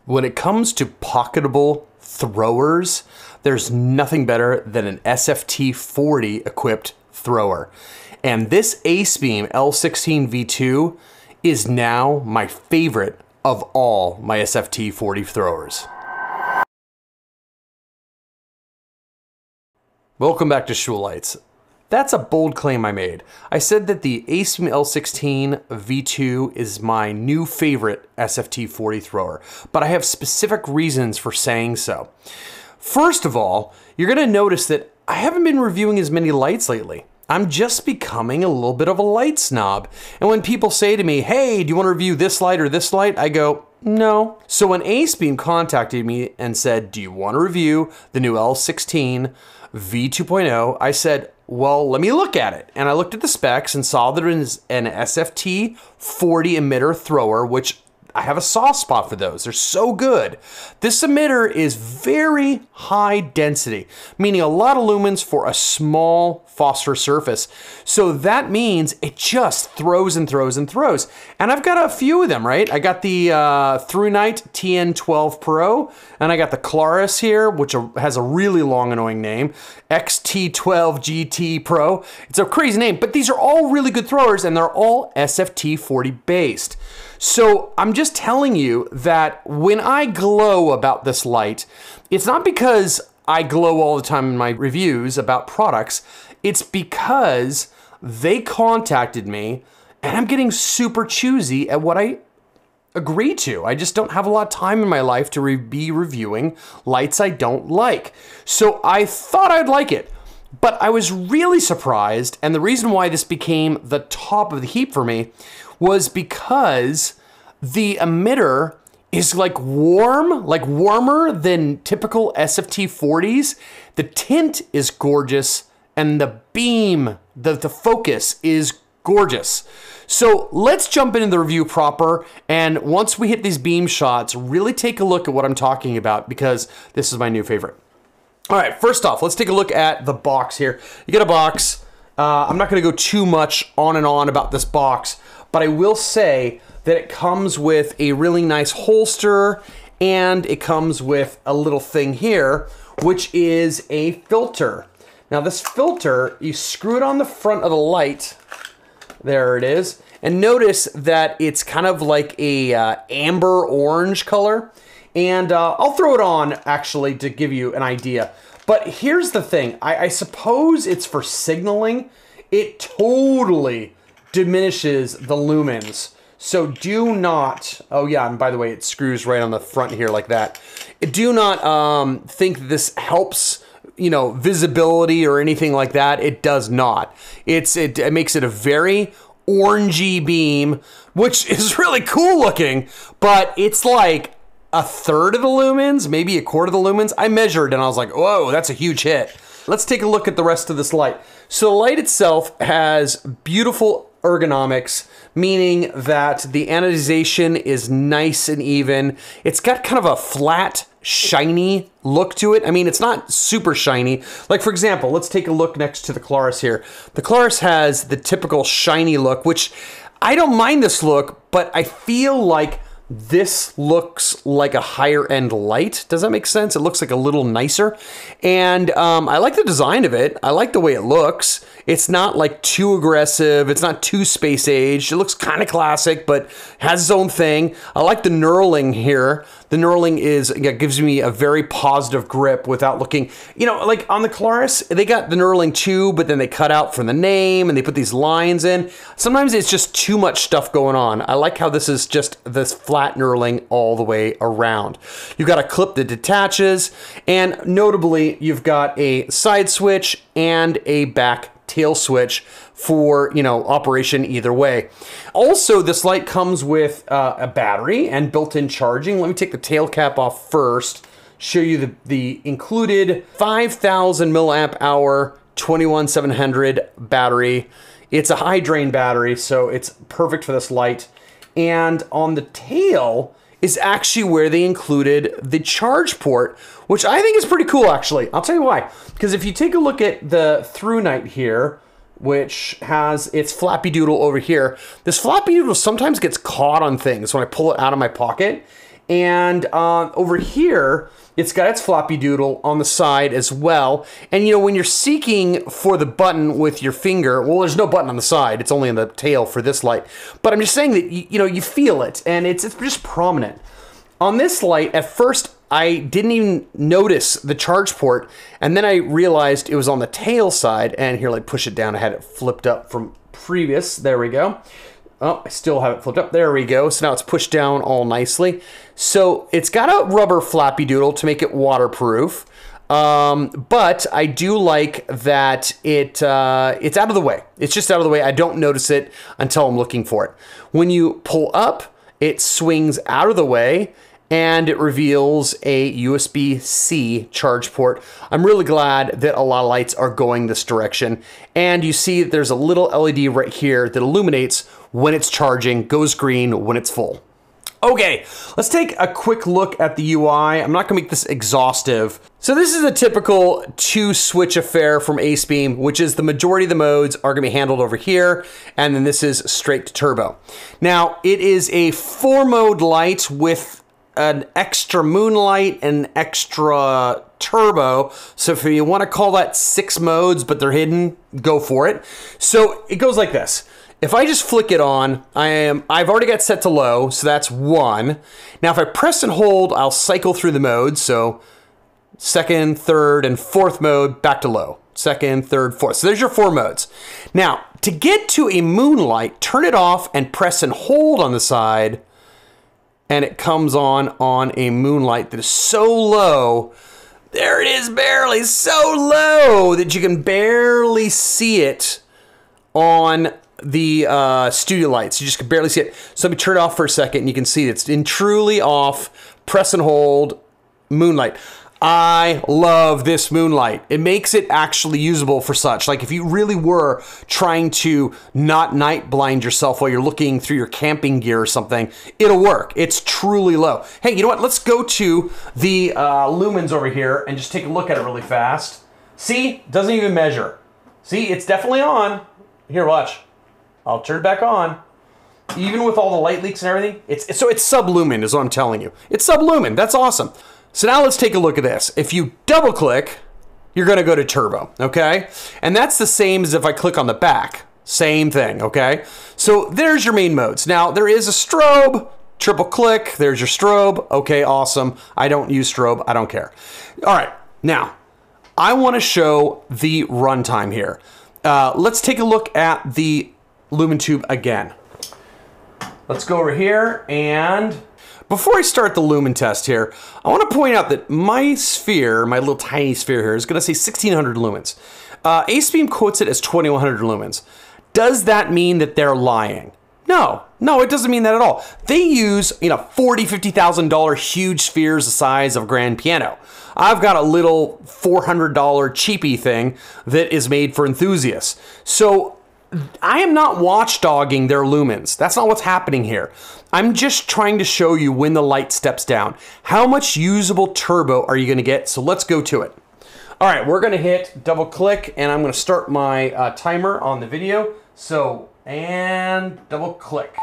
When it comes to pocketable throwers, there's nothing better than an SFT40 equipped thrower. And this Acebeam L16 V2 is now my favorite of all my SFT40 throwers. Welcome back to Schullights. That's a bold claim I made. I said that the Acebeam L16 V2 is my new favorite SFT40 thrower, but I have specific reasons for saying so. First of all, you're gonna notice that I haven't been reviewing as many lights lately. I'm just becoming a little bit of a light snob. And when people say to me, hey, do you wanna review this light or this light? I go, no. So when Acebeam contacted me and said, do you wanna review the new L16 V2.0? I said, well, let me look at it. And I looked at the specs and saw that it is an SFT40 emitter thrower, which I have a soft spot for those. They're so good. This emitter is very high density, meaning a lot of lumens for a small phosphor surface. So that means it just throws and throws and throws. And I've got a few of them, right? I got the ThruNite TN12 Pro, and I got the Claris here, which has a really long, annoying name, XT12 GT Pro. It's a crazy name, but these are all really good throwers, and they're all SFT40 based. So I'm just telling you that when I glow about this light, it's not because I glow all the time in my reviews about products. It's because they contacted me and I'm getting super choosy at what I agree to. I just don't have a lot of time in my life to be reviewing lights I don't like. So I thought I'd like it, but I was really surprised. And the reason why this became the top of the heap for me was because the emitter is like warmer than typical SFT40s. The tint is gorgeous and the beam, the focus is gorgeous. So let's jump into the review proper, and once we hit these beam shots, really take a look at what I'm talking about, because this is my new favorite. All right, first off, let's take a look at the box here. You get a box. I'm not gonna go too much on and on about this box, but I will say that it comes with a really nice holster, and it comes with a little thing here, which is a filter. Now this filter, you screw it on the front of the light. There it is. And notice that it's kind of like a amber orange color. And I'll throw it on actually to give you an idea. But here's the thing, I suppose it's for signaling. It totally diminishes the lumens. So do not, oh yeah, and by the way, it screws right on the front here like that. Do not think this helps, you know, visibility or anything like that. It does not. It makes it a very orangey beam, which is really cool looking, but it's like a third of the lumens, maybe a quarter of the lumens. I measured and I was like, whoa, that's a huge hit. Let's take a look at the rest of this light. So the light itself has beautiful ergonomics, meaning that the anodization is nice and even. It's got kind of a flat, shiny look to it. I mean, it's not super shiny. Like for example, let's take a look next to the Claris here. The Claris has the typical shiny look, which I don't mind this look, but I feel like this looks like a higher end light. Does that make sense? It looks like a little nicer. And I like the design of it. I like the way it looks. It's not like too aggressive. It's not too space age. It looks kind of classic, but has its own thing. I like the knurling here. The knurling gives me a very positive grip without looking, you know, like on the Claris, they got the knurling too, but then they cut out from the name and they put these lines in. Sometimes it's just too much stuff going on. I like how this is just this flat knurling all the way around. You've got a clip that detaches, and notably, you've got a side switch and a back tail switch for, you know, operation either way. Also, this light comes with a battery and built-in charging. Let me take the tail cap off first, show you the included 5,000 milliamp hour 21700 battery. It's a high drain battery, so it's perfect for this light. And on the tail is actually where they included the charge port, which I think is pretty cool, actually. I'll tell you why. Because if you take a look at the ThruNite here, which has its flappy doodle over here, this flappy doodle sometimes gets caught on things when I pull it out of my pocket. And over here, it's got its floppy doodle on the side as well. And you know, when you're seeking for the button with your finger, well, there's no button on the side. It's only on the tail for this light. But I'm just saying that, you know, you feel it, and it's just prominent. On this light, at first, I didn't even notice the charge port, and then I realized it was on the tail side, and here, like, push it down. I had it flipped up from previous. There we go. Oh, I still have it flipped up. There we go. So now it's pushed down all nicely. So it's got a rubber flappy doodle to make it waterproof. But I do like that it's out of the way. It's just out of the way. I don't notice it until I'm looking for it. When you pull up, it swings out of the way, and it reveals a USB-C charge port. I'm really glad that a lot of lights are going this direction. And you see there's a little LED right here that illuminates when it's charging, goes green when it's full. Okay, let's take a quick look at the UI. I'm not gonna make this exhaustive. So this is a typical 2-switch affair from Acebeam, which is the majority of the modes are gonna be handled over here, and then this is straight to turbo. Now, it is a 4-mode light with an extra moonlight and extra turbo. So if you want to call that 6 modes, but they're hidden, go for it. So it goes like this. If I just flick it on, I've already got set to low, so that's 1. Now if I press and hold, I'll cycle through the modes. So 2nd, 3rd, and 4th mode, back to low. 2nd, 3rd, 4th. So there's your 4 modes. Now, to get to a moonlight, turn it off and press and hold on the side, and it comes on a moonlight that is so low. There it is, barely, so low that you can barely see it on the studio lights. You just can barely see it. So let me turn it off for a second, and you can see it's in truly off, press and hold, moonlight. I love this moonlight. It makes it actually usable for such. Like if you really were trying to not night blind yourself while you're looking through your camping gear or something, it'll work. It's truly low. Hey, you know what? Let's go to the lumens over here and just take a look at it really fast. See? Doesn't even measure. See? It's definitely on. Here, watch. I'll turn it back on. Even with all the light leaks and everything, it's sublumen is what I'm telling you. It's sublumen. That's awesome. So now let's take a look at this. If you double click, you're gonna go to turbo, okay? And that's the same as if I click on the back. Same thing, okay? So there's your main modes. Now there is a strobe, triple click, there's your strobe. Okay, awesome. I don't use strobe, I don't care. All right, now I wanna show the runtime here. Let's take a look at the lumen tube again. Let's go over here, and before I start the lumen test here, I want to point out that my sphere, my little tiny sphere here, is going to say 1600 lumens. Acebeam quotes it as 2100 lumens. Does that mean that they're lying? No, it doesn't mean that at all. They use, $40,000, $50,000 huge spheres the size of a grand piano. I've got a little $400 cheapy thing that is made for enthusiasts. So I am not watchdogging their lumens. That's not what's happening here. I'm just trying to show you when the light steps down. How much usable turbo are you gonna get? So let's go to it. All right, we're gonna hit double click, and I'm gonna start my timer on the video. So, and double click.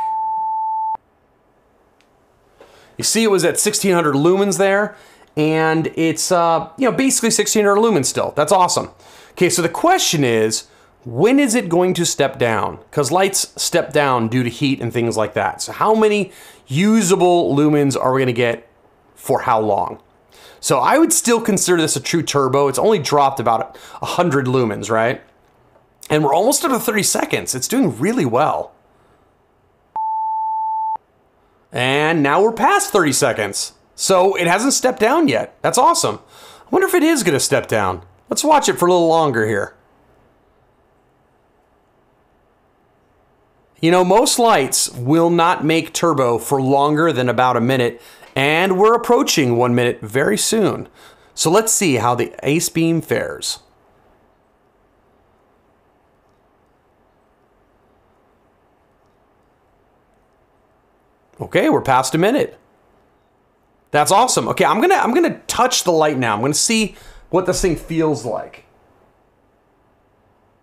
You see it was at 1600 lumens there, and it's basically 1600 lumens still. That's awesome. Okay, so the question is, when is it going to step down? Because lights step down due to heat and things like that. So how many usable lumens are we gonna get for how long? So I would still consider this a true turbo. It's only dropped about 100 lumens, right? And we're almost up to 30 seconds. It's doing really well. And now we're past 30 seconds. So it hasn't stepped down yet. That's awesome. I wonder if it is gonna step down. Let's watch it for a little longer here. Most lights will not make turbo for longer than about a minute, and we're approaching 1 minute very soon. So let's see how the Acebeam fares. Okay, we're past a minute. That's awesome. Okay, I'm gonna touch the light now. I'm gonna see what this thing feels like.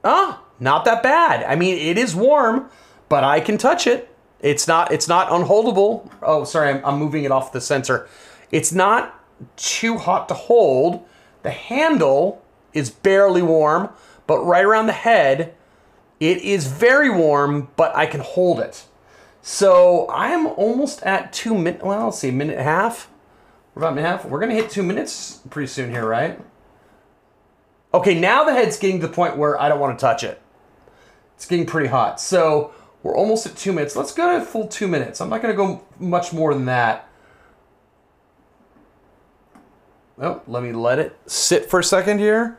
Not that bad. I mean, it is warm, but I can touch it. It's not unholdable. Oh, sorry, I'm moving it off the sensor. It's not too hot to hold. The handle is barely warm, but right around the head, it is very warm, but I can hold it. So I'm almost at 2 minutes. Well, let's see, minute and a half. What about a minute and a half? We're gonna hit 2 minutes pretty soon here, right? Okay, now the head's getting to the point where I don't want to touch it. It's getting pretty hot. So we're almost at 2 minutes. Let's go to a full 2 minutes. I'm not gonna go much more than that. Oh, let me let it sit for a second here.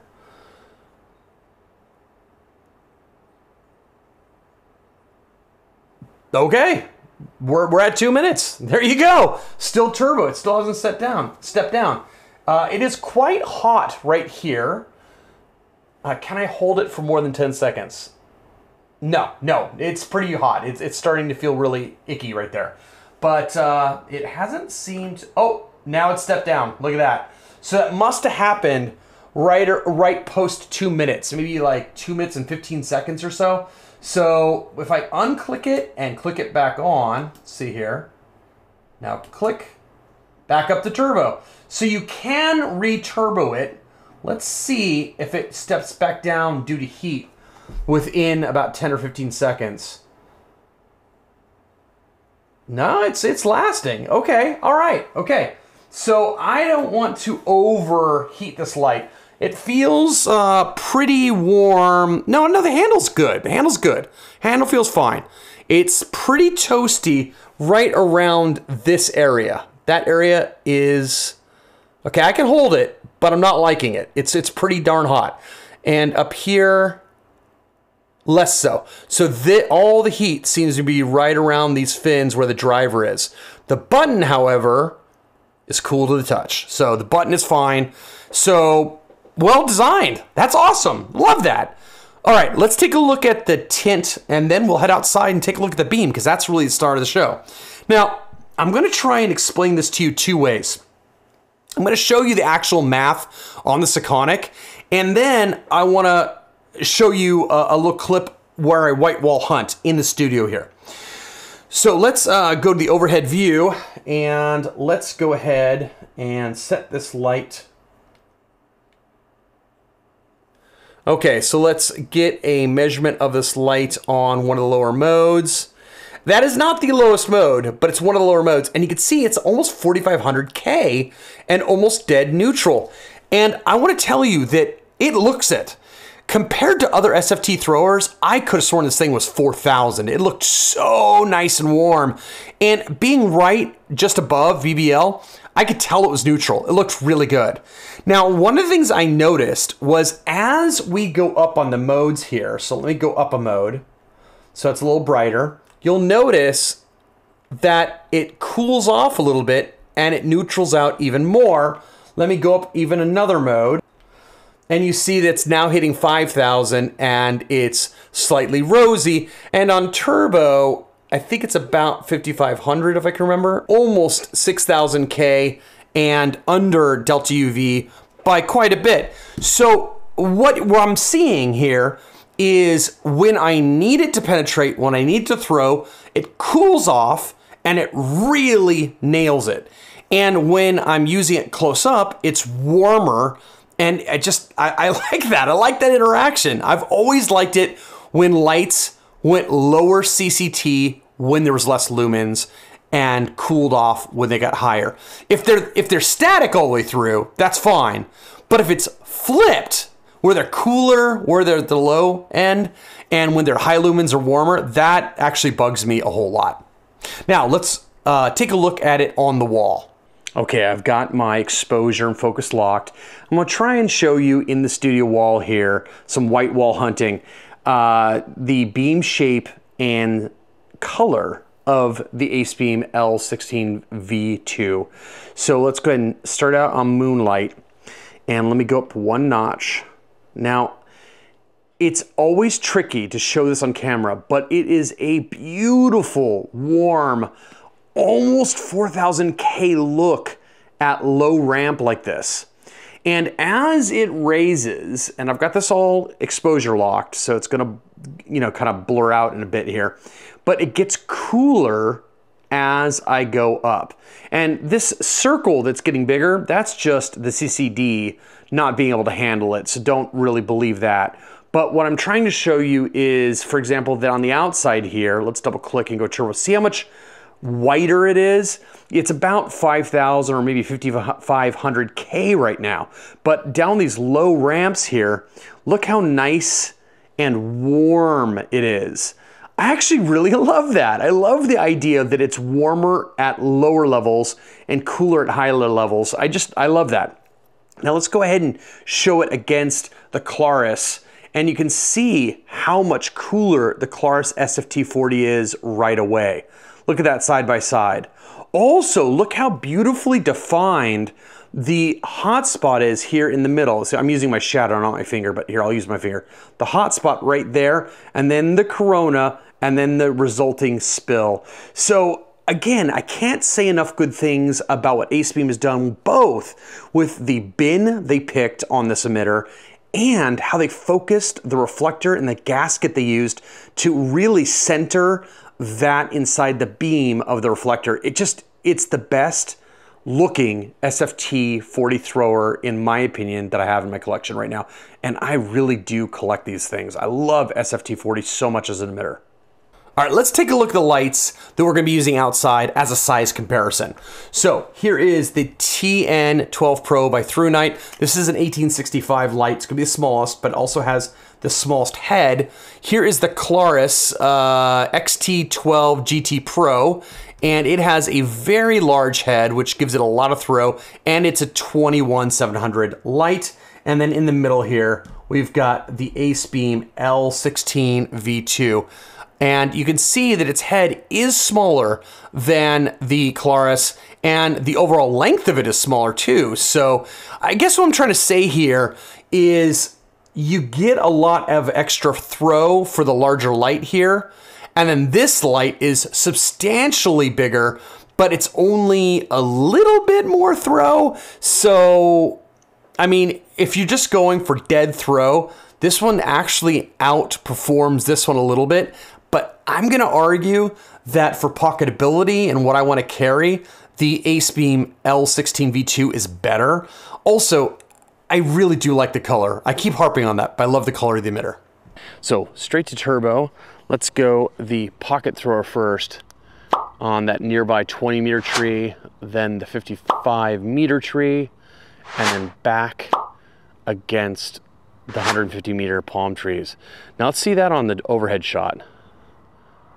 Okay, we're at 2 minutes. There you go. Still turbo. It still hasn't stepped down. It is quite hot right here. Can I hold it for more than 10 seconds? No, it's pretty hot. It's starting to feel really icky right there. But it hasn't seemed... Oh, now it's stepped down. Look at that. So that must have happened right post 2 minutes, maybe like 2 minutes and 15 seconds or so. So if I unclick it and click it back on, see here, now click, back up to turbo. So you can re-turbo it. Let's see if it steps back down due to heat within about 10 or 15 seconds. No, it's lasting. Okay, all right, okay. So I don't want to overheat this light. It feels pretty warm. No, the handle's good. The handle's good. Handle feels fine. It's pretty toasty right around this area. That area is... Okay, I can hold it, but I'm not liking it. It's pretty darn hot. And up here, less so. So all the heat seems to be right around these fins where the driver is. The button, however, is cool to the touch. So the button is fine. So... well designed. That's awesome. Love that. All right, let's take a look at the tint, and then we'll head outside and take a look at the beam, because that's really the start of the show. Now, I'm going to try and explain this to you two ways. I'm going to show you the actual math on the Sekonic, and then I want to show you a little clip where I white wall hunt in the studio here. So let's go to the overhead view, and let's go ahead and set this light. Okay, so let's get a measurement of this light on one of the lower modes. That is not the lowest mode, but it's one of the lower modes. And you can see it's almost 4500K and almost dead neutral. And I want to tell you that it looks it. Compared to other SFT throwers, I could have sworn this thing was 4000. It looked so nice and warm. And being right just above VBL, I could tell it was neutral. It looked really good. Now, one of the things I noticed was as we go up on the modes here, so let me go up a mode, so it's a little brighter, you'll notice that it cools off a little bit and it neutrals out even more. Let me go up even another mode, and you see that it's now hitting 5000 and it's slightly rosy. And on turbo, I think it's about 5500 if I can remember, almost 6000K and under delta UV by quite a bit. So what I'm seeing here is when I need it to penetrate, when I need to throw, it cools off and it really nails it. And when I'm using it close up, it's warmer. And I like that. I like that interaction. I've always liked it when lights went lower CCT when there was less lumens and cooled off when they got higher. If they're static all the way through, that's fine. But if it's flipped, where they're cooler, where they're at the low end, and when their high lumens are warmer, that actually bugs me a whole lot. Now let's take a look at it on the wall. Okay, I've got my exposure and focus locked. I'm gonna try and show you in the studio wall here some white wall hunting, the beam shape and color of the Acebeam L16 V2. So let's go ahead and start out on moonlight, and let me go up one notch. Now, it's always tricky to show this on camera, but it is a beautiful, warm, almost 4000K look at low ramp like this. And as it raises, and I've got this all exposure locked, so it's gonna, you know, kind of blur out in a bit here, but it gets cooler as I go up. And this circle that's getting bigger, that's just the CCD not being able to handle it, so don't really believe that. But what I'm trying to show you is, for example, that on the outside here, let's double click and go turbo. See how much whiter it is? It's about 5,000 or maybe 5,500K right now. But down these low ramps here, look how nice and warm it is. I actually really love that. I love the idea that it's warmer at lower levels and cooler at higher levels. I love that. Now let's go ahead and show it against the Claris, and you can see how much cooler the Claris SFT40 is right away. Look at that side by side. Also, look how beautifully defined the hotspot is here in the middle. So I'm using my shadow, not my finger, but here, I'll use my finger. The hotspot right there, and then the corona, and then the resulting spill. So again, I can't say enough good things about what Acebeam has done, both with the bin they picked on this emitter and how they focused the reflector and the gasket they used to really center that inside the beam of the reflector. It's the best looking SFT 40 thrower, in my opinion, that I have in my collection right now. And I really do collect these things. I love SFT 40 so much as an emitter. All right, let's take a look at the lights that we're gonna be using outside as a size comparison. So here is the TN12 Pro by ThruNite. This is an 1865 light. It's gonna be the smallest, but also has the smallest head. Here is the Claris XT12 GT Pro, and it has a very large head, which gives it a lot of throw, and it's a 21700 light. And then in the middle here, we've got the Acebeam L16 V2. And you can see that its head is smaller than the Claris, and the overall length of it is smaller too. So I guess what I'm trying to say here is you get a lot of extra throw for the larger light here. And then this light is substantially bigger, but it's only a little bit more throw. So, I mean, if you're just going for dead throw, this one actually outperforms this one a little bit. But I'm gonna argue that for pocketability and what I wanna carry, the Acebeam L16 V2 is better. Also, I really do like the color. I keep harping on that, but I love the color of the emitter. So straight to turbo, let's go the pocket thrower first on that nearby 20 meter tree, then the 55 meter tree, and then back against the 150 meter palm trees. Now let's see that on the overhead shot.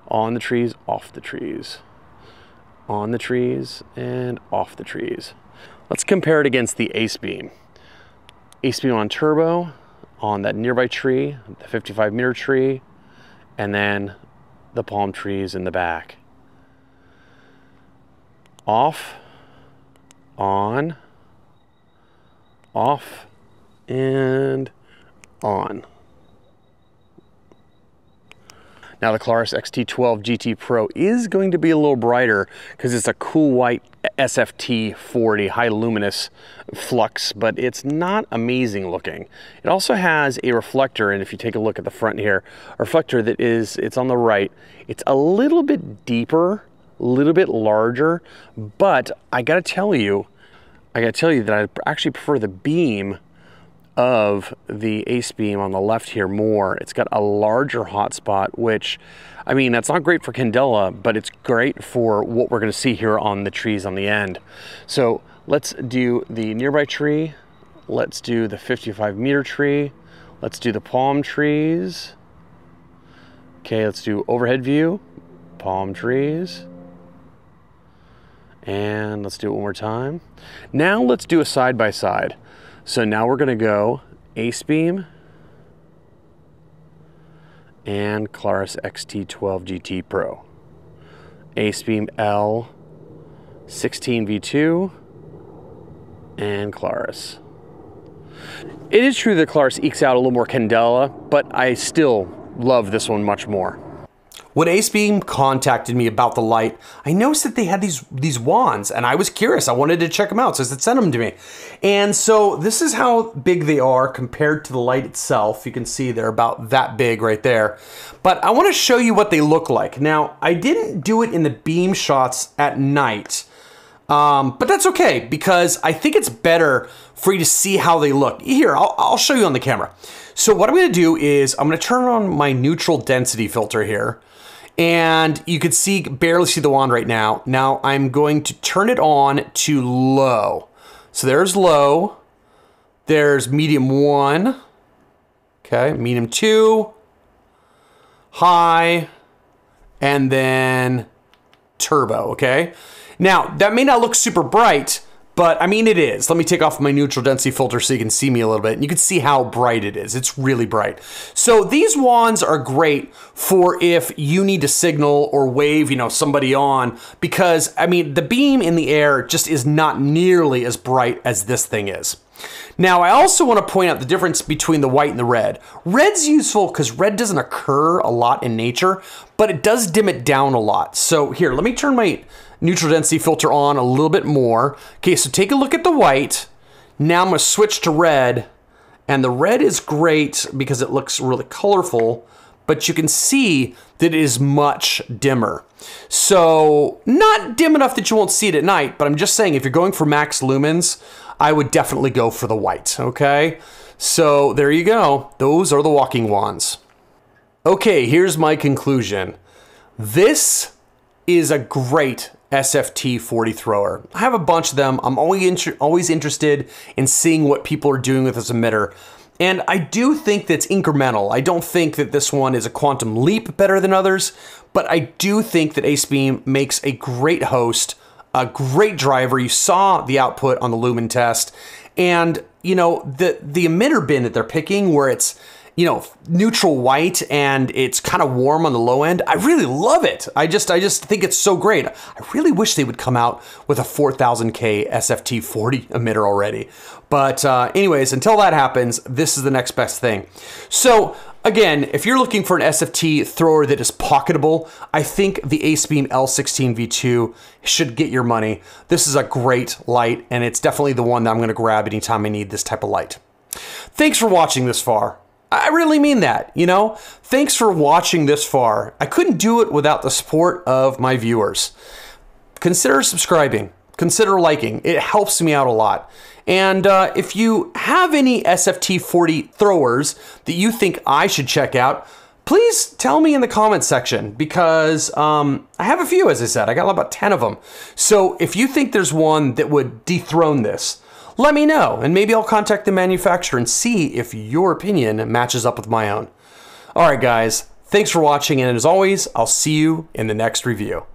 On the trees, off the trees. On the trees, and off the trees. Let's compare it against the Acebeam. Acebeam on turbo, on that nearby tree, the 55 meter tree, and then the palm trees in the back. Off, on, off, and on. Now the Claris XT12 GT Pro is going to be a little brighter because it's a cool white SFT 40 high luminous flux, but it's not amazing looking. It also has a reflector, and if you take a look at the front here, a reflector that is, it's on the right. It's a little bit deeper, a little bit larger, but I gotta tell you that I actually prefer the beam of the Acebeam on the left here more. It's got a larger hotspot, which, I mean, that's not great for candela, but it's great for what we're gonna see here on the trees on the end. So let's do the nearby tree. Let's do the 55 meter tree. Let's do the palm trees. Okay, let's do overhead view, palm trees. And let's do it one more time. Now let's do a side by side. So now we're gonna go Acebeam and Claris XT12 GT Pro. Acebeam L16 V2 and Claris. It is true that Claris ekes out a little more candela, but I still love this one much more. When Acebeam contacted me about the light, I noticed that they had these wands, and I was curious. I wanted to check them out, so they sent them to me. And so this is how big they are compared to the light itself. You can see they're about that big right there. But I want to show you what they look like. Now, I didn't do it in the Beamshots at night, but that's okay, because I think it's better for you to see how they look. Here, I'll show you on the camera. So what I'm going to do is I'm going to turn on my neutral density filter here. And you can barely see the wand right now. Now I'm going to turn it on to low. So there's low. There's medium 1. Okay, medium 2. High. And then turbo, okay? Now, that may not look super bright, but I mean it is. Let me take off my neutral density filter so you can see me a little bit. And you can see how bright it is. It's really bright. So these wands are great for if you need to signal or wave, somebody on, because I mean the beam in the air just is not nearly as bright as this thing is. Now, I also want to point out the difference between the white and the red. Red's useful because red doesn't occur a lot in nature, but it does dim it down a lot. So here, let me turn my neutral density filter on a little bit more. Okay, so take a look at the white. Now I'm going to switch to red, and the red is great because it looks really colorful, but you can see that it is much dimmer. So not dim enough that you won't see it at night, but I'm just saying if you're going for max lumens, I would definitely go for the white, okay? So there you go. Those are the walking wands. Okay, here's my conclusion. This is a great SFT 40 thrower. I have a bunch of them. I'm always interested in seeing what people are doing with this emitter. And I do think that's incremental. I don't think that this one is a quantum leap better than others, but I do think that Acebeam makes a great host, a great driver. You saw the output on the lumen test. And, the emitter bin that they're picking where it's, neutral white and it's kind of warm on the low end. I really love it. I just think it's so great. I really wish they would come out with a 4000K SFT 40 emitter already. But anyways, until that happens, this is the next best thing. So again, if you're looking for an SFT thrower that is pocketable, I think the Acebeam L16 V2 should get your money. This is a great light, and it's definitely the one that I'm going to grab anytime I need this type of light. Thanks for watching this far. I really mean that, Thanks for watching this far. I couldn't do it without the support of my viewers. Consider subscribing. Consider liking. It helps me out a lot. And if you have any SFT 40 throwers that you think I should check out, please tell me in the comments section, because I have a few, as I said. I got about 10 of them. So if you think there's one that would dethrone this, let me know, and maybe I'll contact the manufacturer and see if your opinion matches up with my own. All right, guys, thanks for watching, and as always, I'll see you in the next review.